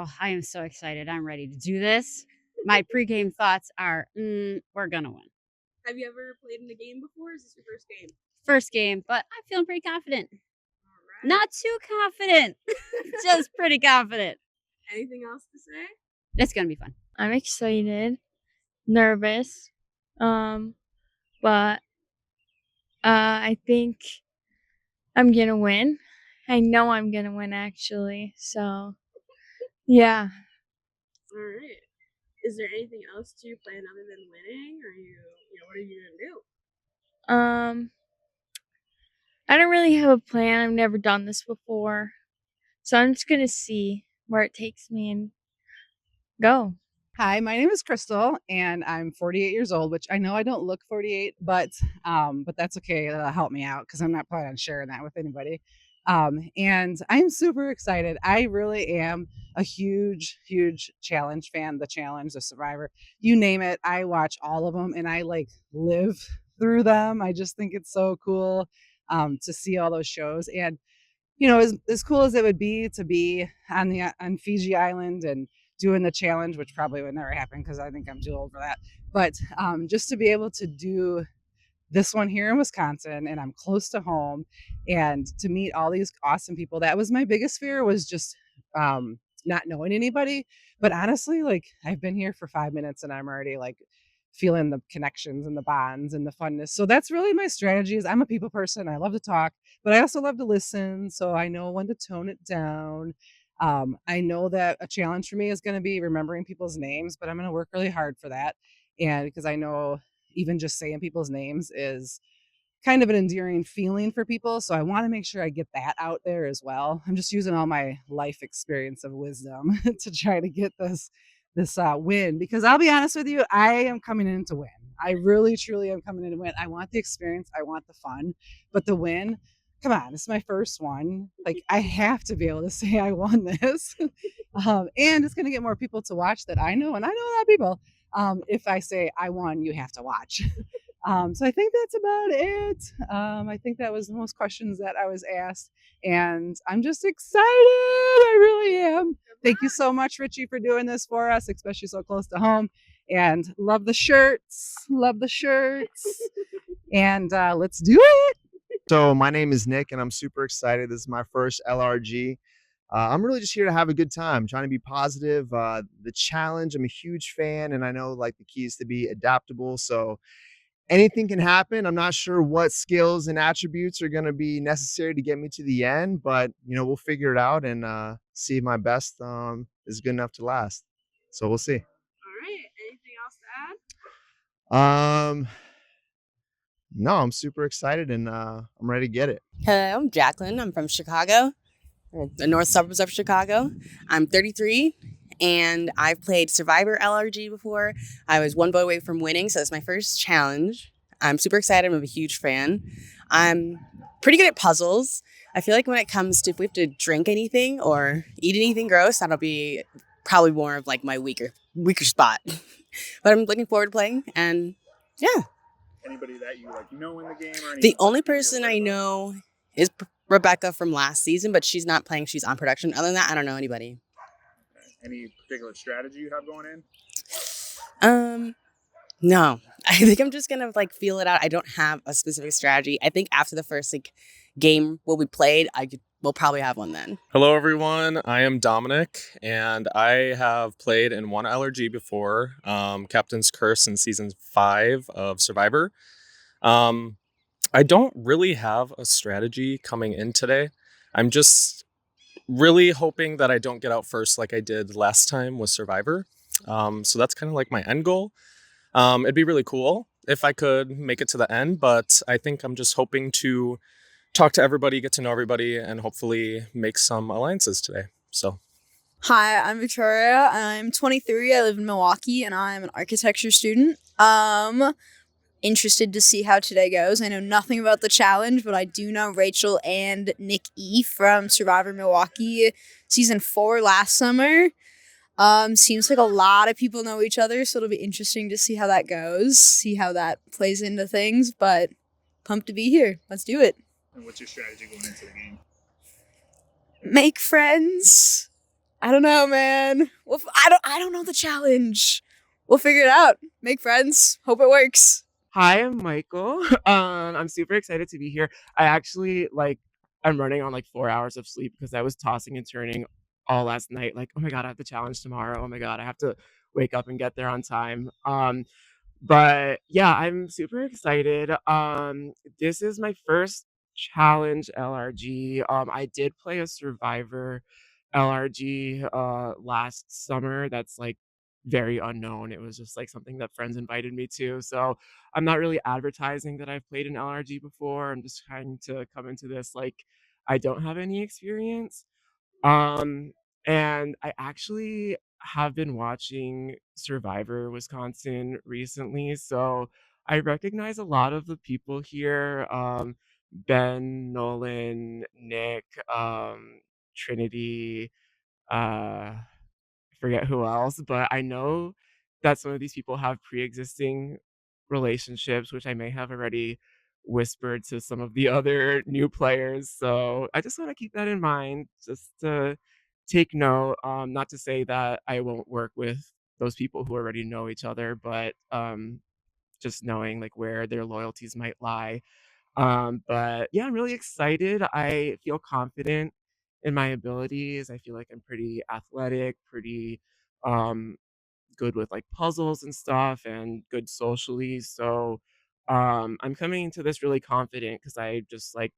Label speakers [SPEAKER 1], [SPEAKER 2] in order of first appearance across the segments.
[SPEAKER 1] Oh, I am so excited. I'm ready to do this. My pregame thoughts are, we're gonna win.
[SPEAKER 2] Have you ever played in a game before? Is this your first game?
[SPEAKER 1] First game, but I'm feeling pretty confident.
[SPEAKER 2] All right.
[SPEAKER 1] Not too confident, just pretty confident.
[SPEAKER 2] Anything else to say?
[SPEAKER 1] It's gonna be fun.
[SPEAKER 3] I'm excited, nervous, um, but I think I'm gonna win. I know I'm gonna win actually. So, yeah.
[SPEAKER 2] All right. Is there anything else to your plan other than winning, or what are you gonna do?
[SPEAKER 3] I don't really have a plan. I've never done this before. So I'm just gonna see where it takes me and go.
[SPEAKER 4] Hi, my name is Crystal, and I'm 48 years old, which I know I don't look 48, but that's okay. That'll help me out because I'm not planning on sharing that with anybody. And I'm super excited. I really am a huge, huge challenge fan. The Challenge, the Survivor, you name it. I watch all of them, and I like live through them. I just think it's so cool to see all those shows. And as cool as it would be to be on Fiji Island and doing the challenge, which probably would never happen because I think I'm too old for that. But just to be able to do this one here in Wisconsin, and I'm close to home, and to meet all these awesome people. That was my biggest fear, was just not knowing anybody. But honestly, like, I've been here for 5 minutes and I'm already like feeling the connections and the bonds and the funness. So that's really my strategy. Is I'm a people person. I love to talk, but I also love to listen. So I know when to tone it down. I know that a challenge for me is going to be remembering people's names, but I'm going to work really hard for that. And because I know even just saying people's names is kind of an endearing feeling for people. So I want to make sure I get that out there as well. I'm just using all my life experience of wisdom to try to get this win, because I'll be honest with you, I am coming in to win. I really truly am coming in to win. I want the experience, I want the fun, but the win, come on, it's my first one. Like, I have to be able to say I won this. And it's going to get more people to watch that I know, and I know a lot of people. If I say I won, you have to watch. So I think that's about it. I think that was the most questions that I was asked, and I'm just excited. I really am. Thank you so much, Richie, for doing this for us, especially so close to home. And love the shirts. Love the shirts. And let's do it.
[SPEAKER 5] So my name is Nick, and I'm super excited. This is my first LRG. I'm really just here to have a good time, trying to be positive. The challenge, I'm a huge fan, and I know like the key is to be adaptable. So anything can happen. I'm not sure what skills and attributes are going to be necessary to get me to the end, but we'll figure it out and see if my best is good enough to last. So we'll see.
[SPEAKER 2] All right. Anything else to add?
[SPEAKER 5] No, I'm super excited and I'm ready to get it.
[SPEAKER 6] Hello, I'm Jacqueline. I'm from Chicago, the north suburbs of Chicago. I'm 33 and I've played Survivor LRG before. I was one vote away from winning, so it's my first challenge. I'm super excited. I'm a huge fan. I'm pretty good at puzzles. I feel like when it comes to if we have to drink anything or eat anything gross, that'll be probably more of like my weaker spot. But I'm looking forward to playing, and yeah.
[SPEAKER 7] Anybody that you know in the game, or
[SPEAKER 6] The only person I know is Rebecca from last season, but she's not playing. She's on production. Other than that, I don't know anybody.
[SPEAKER 7] any particular strategy you have going in?
[SPEAKER 6] No. I think I'm just gonna feel it out. I don't have a specific strategy. I think after the first game will be played, we'll probably have one then.
[SPEAKER 8] Hello, everyone. I am Dominic, and I have played in one LRG before, Captain's Curse in season 5 of Survivor. I don't really have a strategy coming in today. I'm just really hoping that I don't get out first like I did last time with Survivor. So that's kind of like my end goal. It'd be really cool if I could make it to the end, but I think I'm just hoping to talk to everybody, get to know everybody, and hopefully make some alliances today. So,
[SPEAKER 9] hi, I'm Victoria. I'm 23. I live in Milwaukee, and I'm an architecture student. Interested to see how today goes. I know nothing about the challenge, but I do know Rachel and Nick E. from Survivor Milwaukee season 4 last summer. Seems like a lot of people know each other, so it'll be interesting to see how that goes, see how that plays into things, but pumped to be here. Let's do it.
[SPEAKER 7] And what's your strategy going into the game?
[SPEAKER 9] Make friends. I don't know, man. I don't know the challenge. We'll figure it out. Make friends. Hope it works.
[SPEAKER 10] Hi, I'm Michael. I'm super excited to be here. I actually I'm running on like 4 hours of sleep because I was tossing and turning all last night. Like, oh my god, I have the challenge tomorrow. Oh my god, I have to wake up and get there on time. But yeah, I'm super excited. This is my first challenge LRG. I did play a Survivor LRG last summer. That's like very unknown. It was just like something that friends invited me to. So I'm not really advertising that I've played an LRG before. I'm just trying to come into this like I don't have any experience. Um, and I actually have been watching Survivor Wisconsin recently, so I recognize a lot of the people here. Ben, Nolan, Nick, Trinity, I forget who else, but I know that some of these people have pre-existing relationships, which I may have already whispered to some of the other new players. So I just want to keep that in mind, just to take note. Not to say that I won't work with those people who already know each other, but just knowing like where their loyalties might lie. But yeah, I'm really excited. I feel confident in my abilities. I feel like I'm pretty athletic, pretty um good with like puzzles and stuff and good socially. So I'm coming into this really confident because I just like,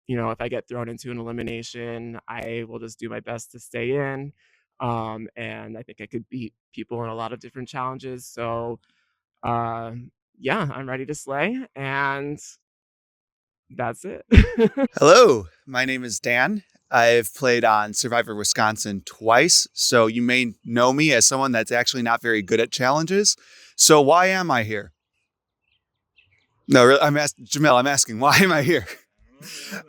[SPEAKER 10] if I get thrown into an elimination, I will just do my best to stay in. And I think I could beat people in a lot of different challenges. So yeah, I'm ready to slay and that's it.
[SPEAKER 11] Hello, my name is Dan. I've played on Survivor Wisconsin twice, so you may know me as someone that's actually not very good at challenges. So why am I here? No, really, Jamil, I'm asking, why am I here?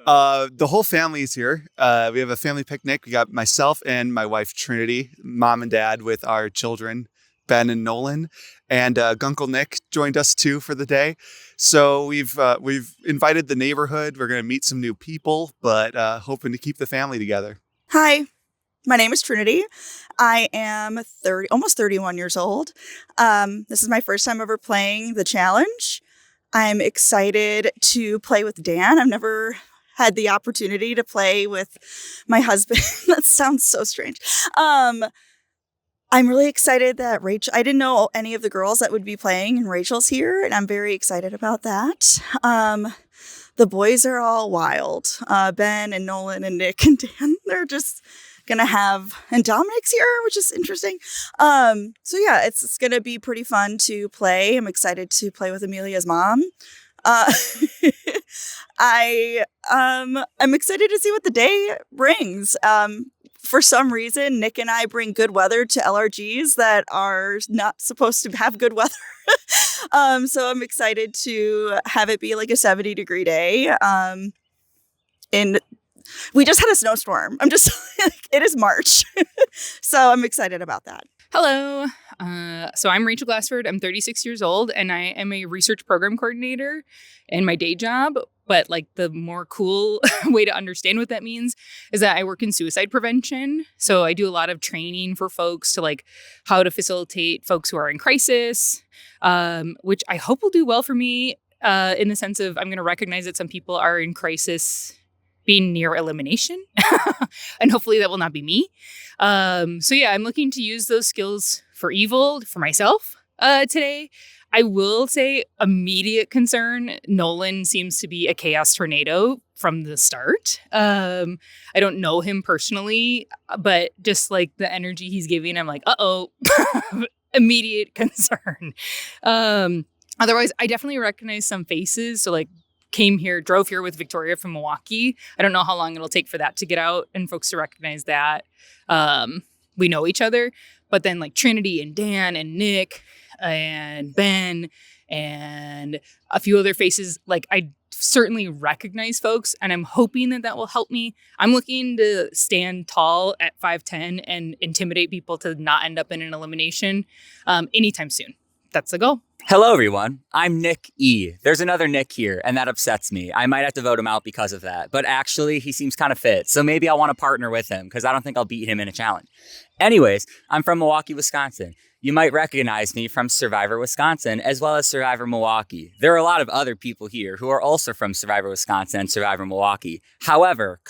[SPEAKER 11] The whole family is here. We have a family picnic. We got myself and my wife, Trinity, mom and dad with our children, Ben and Nolan, and Gunkle Nick joined us too for the day. So we've invited the neighborhood. We're going to meet some new people, but hoping to keep the family together.
[SPEAKER 12] Hi, my name is Trinity. I am almost 31 years old. This is my first time ever playing the challenge. I'm excited to play with Dan. I've never had the opportunity to play with my husband. That sounds so strange. I'm really excited that I didn't know any of the girls that would be playing, and Rachel's here, and I'm very excited about that. The boys are all wild. Ben and Nolan and Nick and Dan, they're just gonna and Dominic's here, which is interesting. So yeah, it's gonna be pretty fun to play. I'm excited to play with Amelia's mom. I'm excited to see what the day brings. For some reason, Nick and I bring good weather to LRGs that are not supposed to have good weather. So I'm excited to have it be like a 70-degree day. And we just had a snowstorm. It is March. So I'm excited about that.
[SPEAKER 13] Hello. So I'm Rachel Glassford. I'm 36 years old, and I am a research program coordinator in my day job. But like the more cool way to understand what that means is that I work in suicide prevention. So I do a lot of training for folks to like how to facilitate folks who are in crisis, which I hope will do well for me in the sense of I'm going to recognize that some people are in crisis being near elimination. And hopefully that will not be me. So yeah, I'm looking to use those skills for evil for myself today. I will say immediate concern. Nolan seems to be a chaos tornado from the start. I don't know him personally, but just like the energy he's giving, I'm like, uh-oh, immediate concern. Otherwise, I definitely recognize some faces. So like drove here with Victoria from Milwaukee. I don't know how long it'll take for that to get out and folks to recognize that. We know each other, but then like Trinity and Dan and Nick and Ben and a few other faces, like I certainly recognize folks, and I'm hoping that will help me. I'm looking to stand tall at 5'10" and intimidate people to not end up in an elimination anytime soon. That's the goal.
[SPEAKER 14] Hello, everyone. I'm Nick E. There's another Nick here, and that upsets me. I might have to vote him out because of that. But actually, he seems kind of fit, so maybe I'll want to partner with him because I don't think I'll beat him in a challenge. Anyways, I'm from Milwaukee, Wisconsin. You might recognize me from Survivor Wisconsin as well as Survivor Milwaukee. There are a lot of other people here who are also from Survivor Wisconsin and Survivor Milwaukee. However,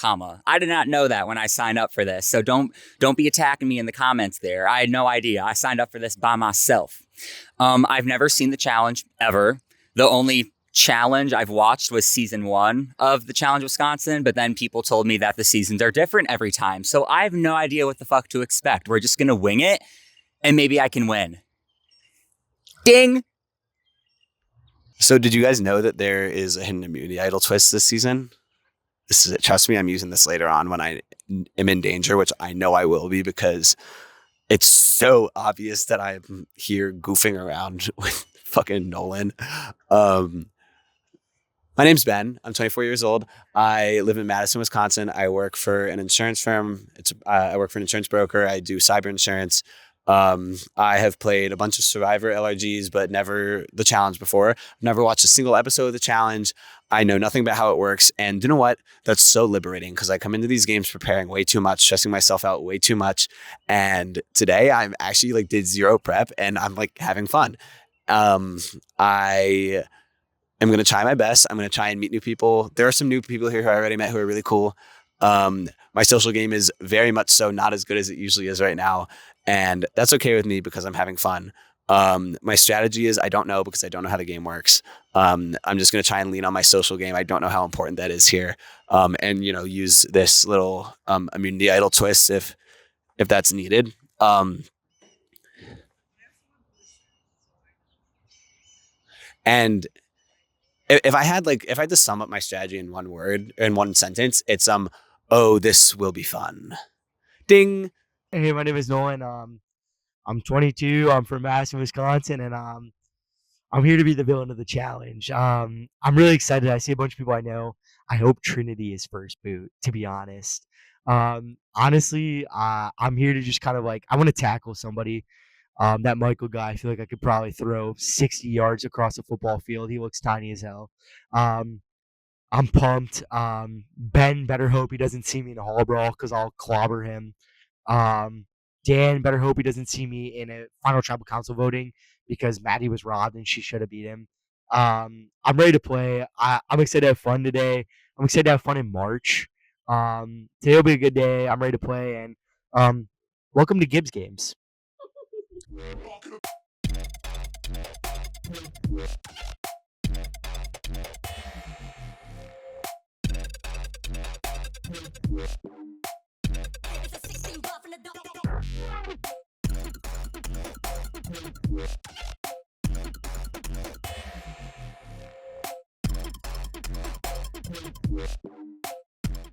[SPEAKER 14] I did not know that when I signed up for this, so don't be attacking me in the comments there. I had no idea. I signed up for this by myself. I've never seen the challenge ever. The only challenge I've watched was season 1 of the Challenge Wisconsin, but then people told me that the seasons are different every time. So I have no idea what the fuck to expect. We're just gonna wing it and maybe I can win. Ding!
[SPEAKER 15] So did you guys know that there is a hidden immunity idol twist this season? This is it. Trust me, I'm using this later on when I am in danger, which I know I will be because it's so obvious that I'm here goofing around with fucking Nolan. My name's Ben. I'm 24 years old. I live in Madison, Wisconsin. I work for an insurance firm. I work for an insurance broker. I do cyber insurance. I have played a bunch of Survivor LRGs, but never the challenge before. I've never watched a single episode of the challenge. I know nothing about how it works. And you know what? That's so liberating because I come into these games preparing way too much, stressing myself out way too much. And today I'm actually did zero prep and I'm having fun. I am going to try my best. I'm going to try and meet new people. There are some new people here who I already met who are really cool. My social game is very much so not as good as it usually is right now. And that's okay with me because I'm having fun. My strategy is I don't know because I don't know how the game works. I'm just going to try and lean on my social game. I don't know how important that is here. And use this little immunity idol twist if that's needed. And if I had to sum up my strategy in one word, in one sentence, it's oh, this will be fun. Ding.
[SPEAKER 16] Hey, my name is Nolan. I'm 22. I'm from Madison, Wisconsin, and I'm here to be the villain of the challenge. I'm really excited. I see a bunch of people I know. I hope Trinity is first boot, to be honest. Honestly, I'm here to just kind of I want to tackle somebody. That Michael guy, I feel like I could probably throw 60 yards across a football field. He looks tiny as hell. I'm pumped. Ben better hope he doesn't see me in a hall brawl because I'll clobber him. Dan better hope he doesn't see me in a final tribal council voting because Maddie was robbed and she should have beat him. I'm ready to play. I'm excited to have fun today. I'm excited to have fun in March. Today will be a good day. I'm ready to play and welcome to Gibbs Games.